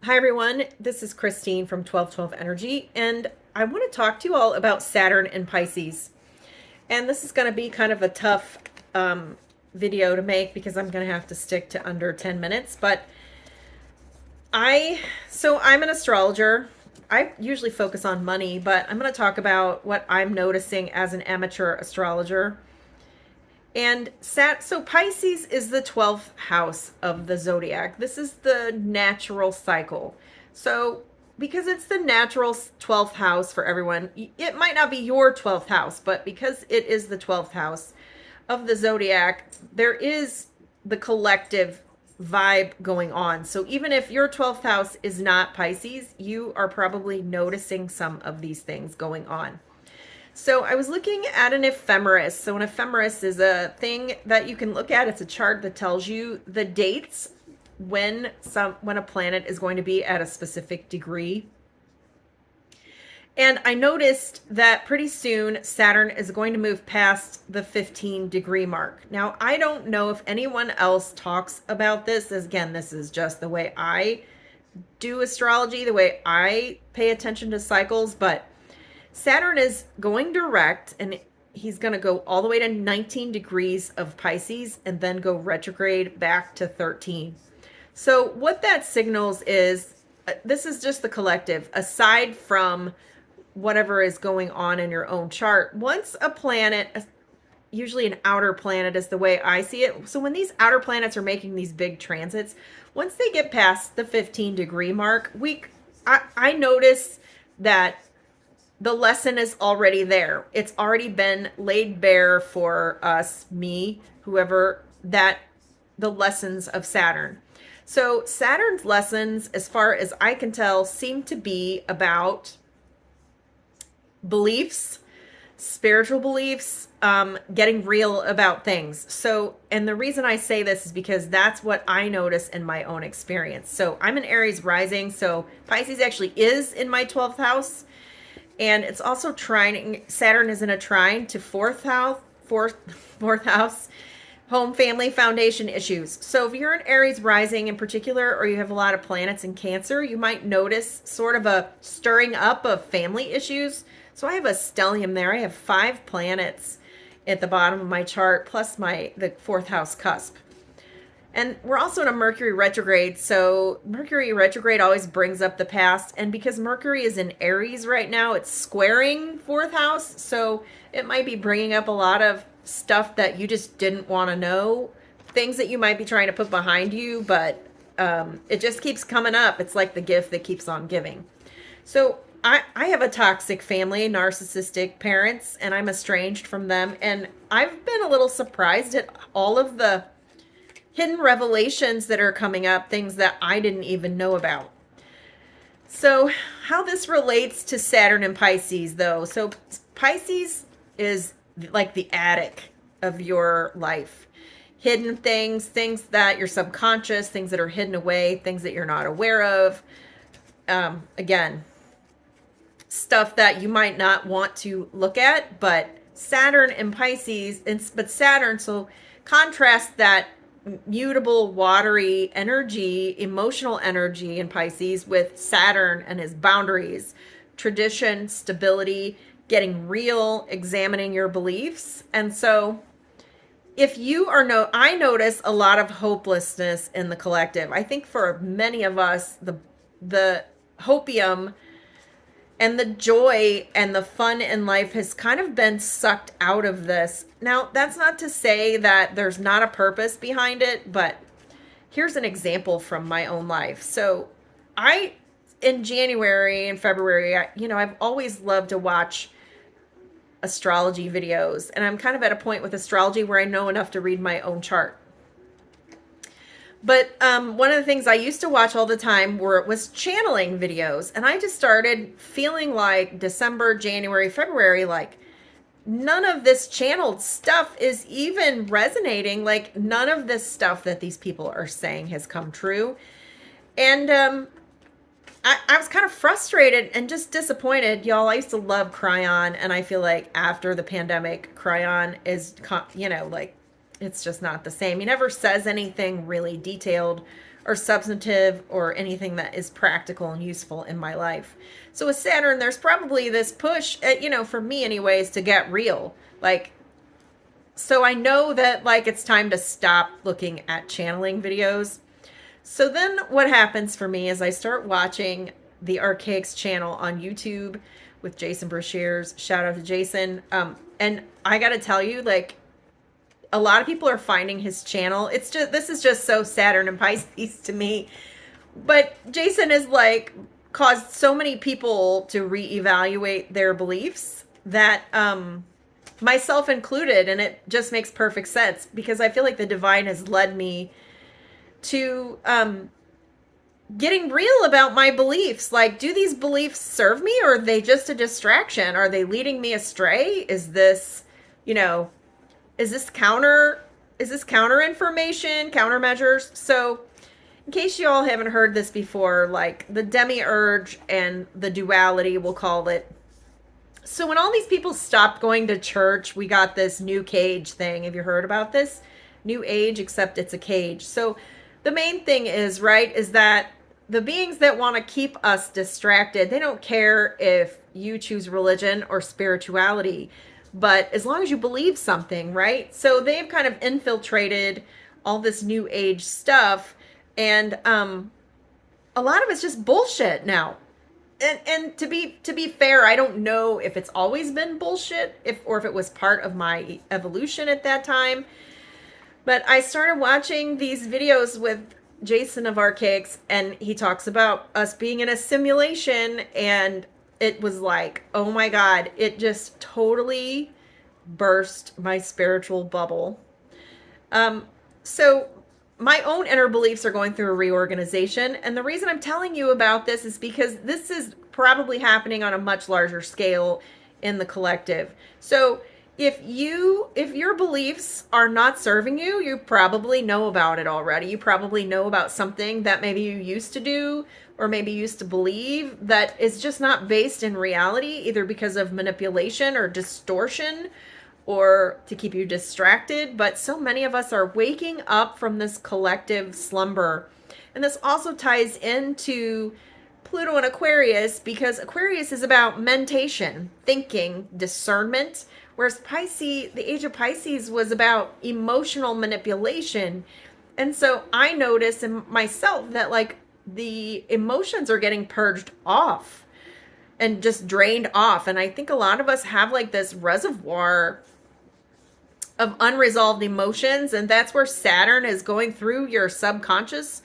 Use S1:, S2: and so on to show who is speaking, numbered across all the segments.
S1: Hi, everyone. This is Christine from 1212 Energy, and I want to talk to you all about Saturn and Pisces. And this is going to be kind of a tough video to make because I'm going to have to stick to under 10 minutes. But I'm an astrologer. I usually focus on money, but I'm going to talk about what I'm noticing as an amateur astrologer. And so Pisces is the 12th house of the zodiac. This is the natural cycle. So because it's the natural 12th house for everyone, it might not be your 12th house, but because it is the 12th house of the zodiac, there is the collective vibe going on. So even if your 12th house is not Pisces, you are probably noticing some of these things going on. So I was looking at an ephemeris. So an ephemeris is a thing that you can look at. It's a chart that tells you the dates when a planet is going to be at a specific degree. And I noticed that pretty soon Saturn is going to move past the 15-degree mark. Now, I don't know if anyone else talks about this. Again, this is just the way I do astrology, the way I pay attention to cycles, but Saturn is going direct, and he's going to go all the way to 19 degrees of Pisces and then go retrograde back to 13. So what that signals is, this is just the collective, aside from whatever is going on in your own chart. Once a planet, usually an outer planet is the way I see it. So when these outer planets are making these big transits, once they get past the 15-degree mark, I notice that the lesson is already there. It's already been laid bare for us, me, whoever, that the lessons of Saturn. So Saturn's lessons, as far as I can tell, seem to be about beliefs, spiritual beliefs, getting real about things. So, and the reason I say this is because that's what I notice in my own experience. So I'm an Aries rising, so Pisces actually is in my 12th house. And it's also trining. Saturn is in a trine to fourth house, home, family, foundation issues. So if you're an Aries rising in particular, or you have a lot of planets in Cancer, you might notice sort of a stirring up of family issues. So I have a stellium there. I have 5 planets at the bottom of my chart, plus the 4th house cusp. And we're also in a Mercury retrograde, so Mercury retrograde always brings up the past. And because Mercury is in Aries right now, it's squaring 4th house, so it might be bringing up a lot of stuff that you just didn't want to know, things that you might be trying to put behind you, but it just keeps coming up. It's like the gift that keeps on giving. So I have a toxic family, narcissistic parents, and I'm estranged from them. And I've been a little surprised at all of the hidden revelations that are coming up, things that I didn't even know about. So how this relates to Saturn and Pisces, though. So Pisces is like the attic of your life. Hidden things, things that you're subconscious, things that are hidden away, things that you're not aware of. Again, stuff that you might not want to look at, but Saturn and Pisces, but Saturn, so contrast that mutable, watery energy, emotional energy in Pisces with Saturn and his boundaries, tradition, stability, getting real, examining your beliefs. And so if you are I notice a lot of hopelessness in the collective. I think for many of us, the hopium and the joy and the fun in life has kind of been sucked out of this. Now, that's not to say that there's not a purpose behind it, but here's an example from my own life. So in January and February, I've always loved to watch astrology videos. And I'm kind of at a point with astrology where I know enough to read my own chart. But one of the things I used to watch all the time was channeling videos. And I just started feeling like December, January, February, like none of this channeled stuff is even resonating. Like none of this stuff that these people are saying has come true. And I was kind of frustrated and just disappointed. Y'all, I used to love Cryon. And I feel like after the pandemic, Cryon is, like, it's just not the same. He never says anything really detailed or substantive or anything that is practical and useful in my life. So with Saturn, there's probably this push, for me anyways, to get real. Like, so I know that like it's time to stop looking at channeling videos. So then what happens for me is I start watching the Archaics channel on YouTube with Jason Brashears. Shout out to Jason. And I got to tell you, like, a lot of people are finding his channel. This is just so Saturn and Pisces to me. But Jason has like caused so many people to reevaluate their beliefs that, myself included, and it just makes perfect sense because I feel like the divine has led me to getting real about my beliefs. Like, do these beliefs serve me, or are they just a distraction? Are they leading me astray? Is this, is this counter information, countermeasures? So in case you all haven't heard this before, like the demiurge and the duality, we'll call it. So when all these people stopped going to church, we got this new cage thing. Have you heard about this? New age, except it's a cage. So the main thing is, right, is that the beings that want to keep us distracted, they don't care if you choose religion or spirituality, but as long as you believe something, right? So they've kind of infiltrated all this new age stuff, and a lot of it's just bullshit now. And to be fair, I don't know if it's always been bullshit, or if it was part of my evolution at that time. But I started watching these videos with Jason of Archaics, and he talks about us being in a simulation, and it was like, oh my God, it just totally burst my spiritual bubble. So my own inner beliefs are going through a reorganization. And the reason I'm telling you about this is because this is probably happening on a much larger scale in the collective. So if your beliefs are not serving you, you probably know about it already. You probably know about something that maybe you used to do or maybe used to believe that is just not based in reality, either because of manipulation or distortion, or to keep you distracted. But so many of us are waking up from this collective slumber. And this also ties into Pluto and Aquarius, because Aquarius is about mentation, thinking, discernment, whereas Pisces, the age of Pisces, was about emotional manipulation. And so I notice in myself that like the emotions are getting purged off and just drained off. And I think a lot of us have like this reservoir of unresolved emotions, and that's where Saturn is going through your subconscious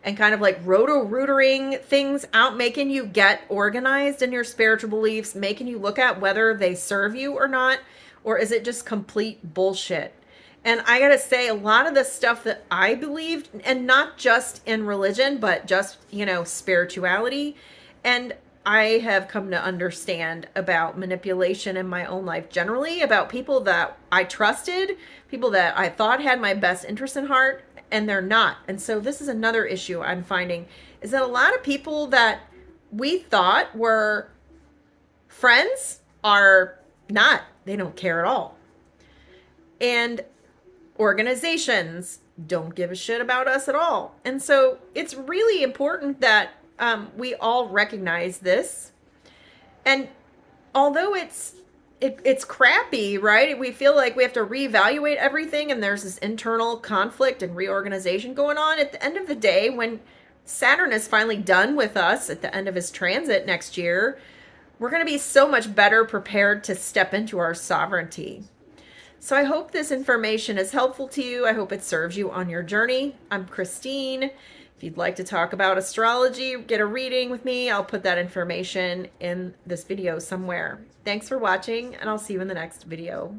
S1: and kind of like roto-rootering things out, making you get organized in your spiritual beliefs, making you look at whether they serve you or not, or is it just complete bullshit. And I gotta say, a lot of the stuff that I believed, and not just in religion, but just, spirituality, and I have come to understand about manipulation in my own life generally, about people that I trusted, people that I thought had my best interest in heart, and they're not. And so this is another issue I'm finding, is that a lot of people that we thought were friends are not. They don't care at all. And organizations don't give a shit about us at all. And so it's really important that we all recognize this. And although it's crappy, right? We feel like we have to reevaluate everything, and there's this internal conflict and reorganization going on. At the end of the day, when Saturn is finally done with us at the end of his transit next year, we're going to be so much better prepared to step into our sovereignty. So I hope this information is helpful to you. I hope it serves you on your journey. I'm Christine. If you'd like to talk about astrology, get a reading with me, I'll put that information in this video somewhere. Thanks for watching, and I'll see you in the next video.